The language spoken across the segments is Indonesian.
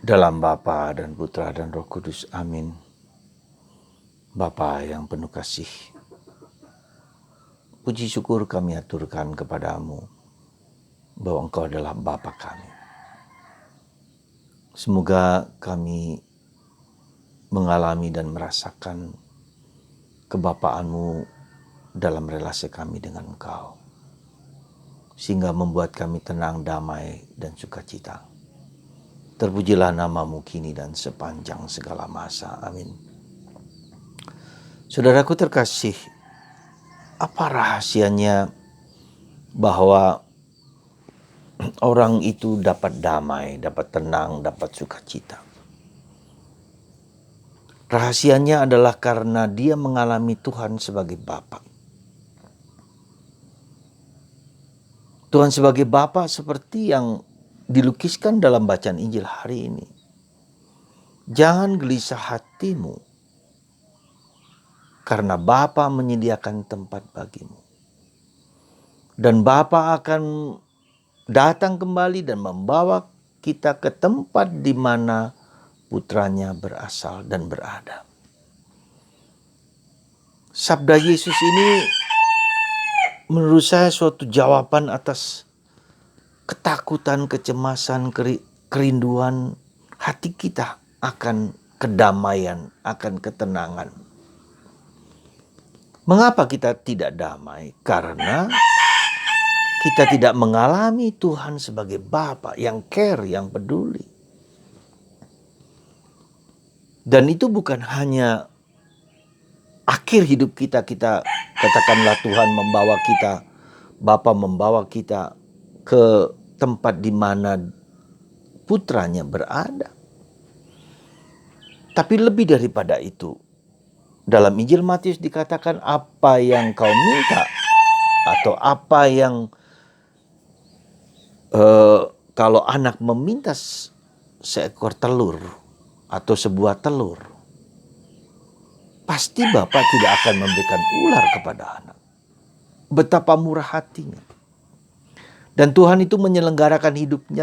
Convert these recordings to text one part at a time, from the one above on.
Dalam Bapa dan Putra dan Roh Kudus. Amin. Bapa yang penuh kasih, puji syukur kami aturkan kepadamu bahwa Engkau adalah Bapa kami. Semoga kami mengalami dan merasakan kebapaanmu dalam relasi kami dengan Engkau, sehingga membuat kami tenang, damai, dan sukacita. Terpujilah namamu kini dan sepanjang segala masa. Amin. Saudaraku terkasih, apa rahasianya bahwa orang itu dapat damai, dapat tenang, dapat sukacita? Rahasianya adalah karena dia mengalami Tuhan sebagai Bapa. Tuhan sebagai Bapa seperti yang dilukiskan dalam bacaan Injil hari ini. Jangan gelisah hatimu, karena Bapa menyediakan tempat bagimu. Dan Bapa akan datang kembali dan membawa kita ke tempat di mana putranya berasal dan berada. Sabda Yesus ini menurut saya suatu jawaban atas ketakutan, kecemasan, kerinduan hati kita akan kedamaian, akan ketenangan. Mengapa kita tidak damai? Karena kita tidak mengalami Tuhan sebagai Bapa yang care, yang peduli. Dan itu bukan hanya akhir hidup kita katakanlah Tuhan membawa kita, Bapa membawa kita ke tempat di mana putranya berada. Tapi lebih daripada itu, dalam Injil Matius dikatakan apa yang kau minta atau apa yang kalau anak meminta seekor telur atau sebuah telur, pasti Bapa tidak akan memberikan ular kepada anak. Betapa murah hatinya. Dan Tuhan itu menyelenggarakan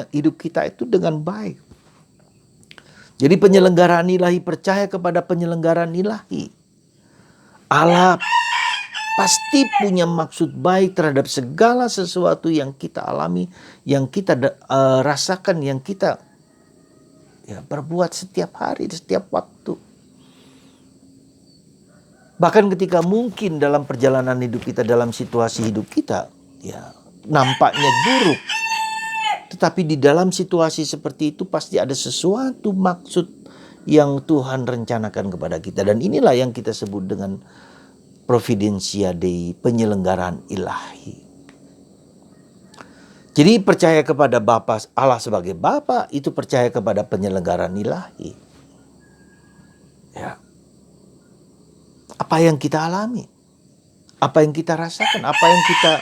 hidup kita itu dengan baik. Jadi penyelenggaraan ilahi, percaya kepada penyelenggaraan ilahi. Allah pasti punya maksud baik terhadap segala sesuatu yang kita alami, yang kita rasakan, yang kita perbuat setiap hari, setiap waktu. Bahkan ketika mungkin dalam perjalanan hidup kita, dalam situasi hidup kita, nampaknya buruk. Tetapi di dalam situasi seperti itu pasti ada sesuatu maksud yang Tuhan rencanakan kepada kita. Dan inilah yang kita sebut dengan Providentia Dei, penyelenggaraan ilahi. Jadi percaya kepada Bapa, Allah sebagai Bapa, itu percaya kepada penyelenggaraan ilahi. Apa yang kita alami, apa yang kita rasakan, apa yang kita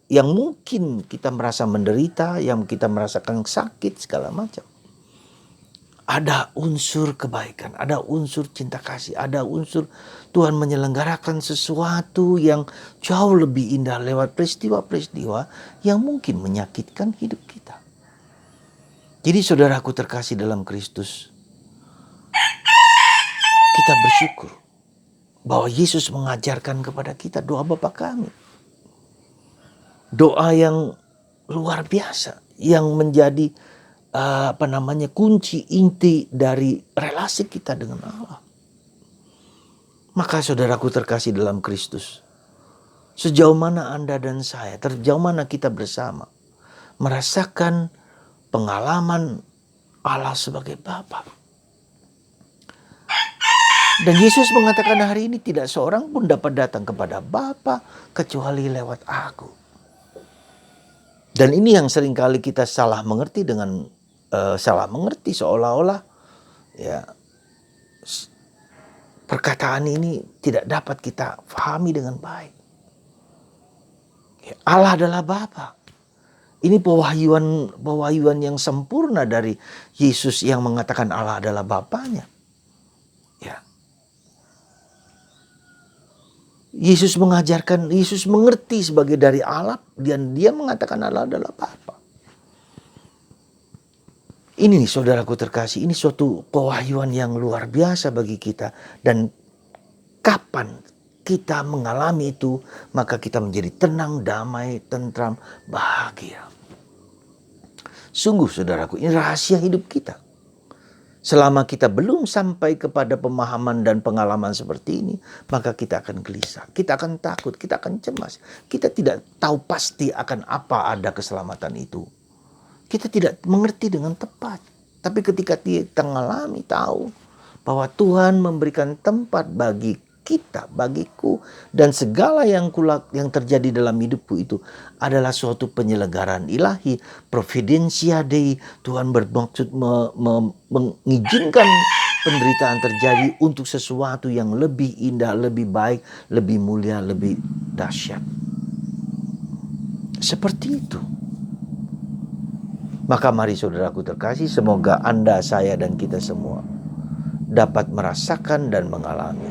yang mungkin kita merasa menderita, yang kita merasakan sakit segala macam. Ada unsur kebaikan, ada unsur cinta kasih, ada unsur Tuhan menyelenggarakan sesuatu yang jauh lebih indah lewat peristiwa-peristiwa yang mungkin menyakitkan hidup kita. Jadi saudaraku terkasih dalam Kristus, kita bersyukur bahwa Yesus mengajarkan kepada kita doa Bapa kami. Doa yang luar biasa, yang menjadi kunci inti dari relasi kita dengan Allah. Maka saudaraku terkasih dalam Kristus, sejauh mana Anda dan saya, sejauh mana kita bersama merasakan pengalaman Allah sebagai Bapa. Dan Yesus mengatakan hari ini tidak seorang pun dapat datang kepada Bapa kecuali lewat aku. Dan ini yang seringkali kita salah mengerti seolah-olah perkataan ini tidak dapat kita pahami dengan baik. Allah adalah Bapa. Ini pewahyuan yang sempurna dari Yesus yang mengatakan Allah adalah Bapanya. Yesus mengerti sebagai dari Allah dan dia mengatakan Allah adalah Bapa. Ini nih saudaraku terkasih, ini suatu pewahyuan yang luar biasa bagi kita. Dan kapan kita mengalami itu, maka kita menjadi tenang, damai, tentram, bahagia. Sungguh saudaraku, ini rahasia hidup kita. Selama kita belum sampai kepada pemahaman dan pengalaman seperti ini, maka kita akan gelisah, kita akan takut, kita akan cemas. Kita tidak tahu pasti akan apa ada keselamatan itu. Kita tidak mengerti dengan tepat. Tapi ketika kita mengalami, tahu bahwa Tuhan memberikan tempat bagi kita, bagiku, dan segala yang terjadi dalam hidupku itu adalah suatu penyelenggaraan ilahi, providentia Dei. Tuhan bermaksud mengizinkan penderitaan terjadi untuk sesuatu yang lebih indah, lebih baik, lebih mulia, lebih dahsyat. Seperti itu. Maka mari saudaraku terkasih, semoga Anda, saya, dan kita semua dapat merasakan dan mengalami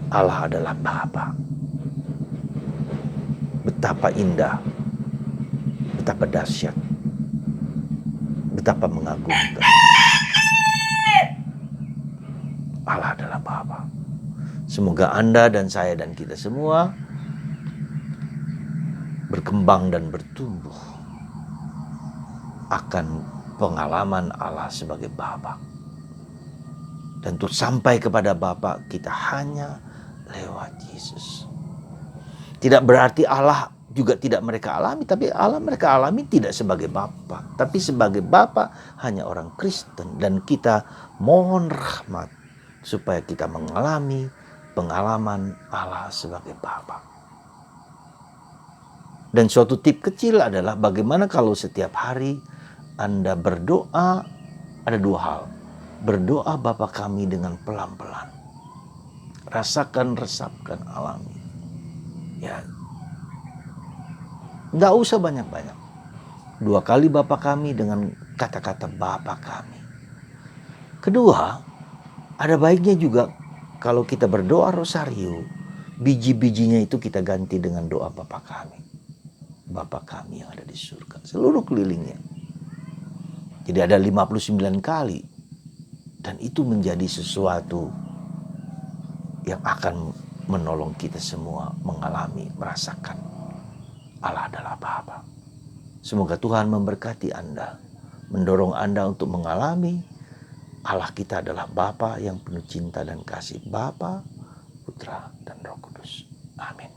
Allah adalah Bapa. Betapa indah, betapa dahsyat, betapa mengagumkan. Allah adalah Bapa. Semoga Anda dan saya dan kita semua berkembang dan bertumbuh akan pengalaman Allah sebagai Bapa. Dan untuk sampai kepada Bapa, kita hanya lewat Yesus. Tidak berarti Allah juga tidak mereka alami, tapi Allah mereka alami tidak sebagai Bapa, tapi sebagai Bapa hanya orang Kristen. Dan kita mohon rahmat supaya kita mengalami pengalaman Allah sebagai Bapa. Dan suatu tip kecil adalah bagaimana kalau setiap hari Anda berdoa, ada dua hal. Berdoa Bapa kami dengan pelan-pelan. Rasakan, resapkan, alami. Ya, nggak usah banyak-banyak. 2 kali Bapa kami dengan kata-kata Bapa kami. Kedua, ada baiknya juga kalau kita berdoa rosario, biji-bijinya itu kita ganti dengan doa Bapa kami. Bapa kami yang ada di surga, seluruh kelilingnya. Jadi ada 59 kali. Dan itu menjadi sesuatu yang akan menolong kita semua mengalami, merasakan Allah adalah Bapa. Semoga Tuhan memberkati Anda, mendorong Anda untuk mengalami Allah kita adalah Bapa yang penuh cinta dan kasih, Bapa, Putra, dan Roh Kudus. Amin.